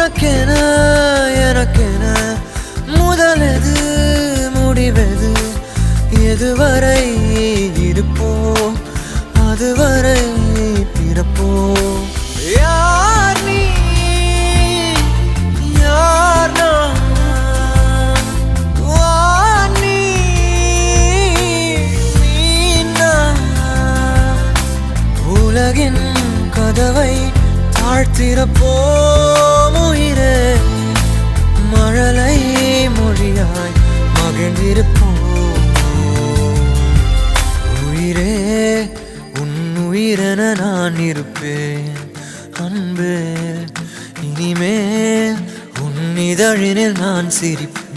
உனக்கென எனக்கென முதலெது முடிவெது எதுவரை இருப்போம் அதுவரை பிறப்போம் யார் நீ யார் நான் வானி நான் உலகின் கதவை தாழ்த்திறப்போம் உயிரே மழலை மொழியாய் மகிழ்ந்திருப்போம் உயிரே உன் உயிரென நான் இருப்பேன் அன்பே இனிமேல் உன் இதழினில் நான் சிரிப்பேன்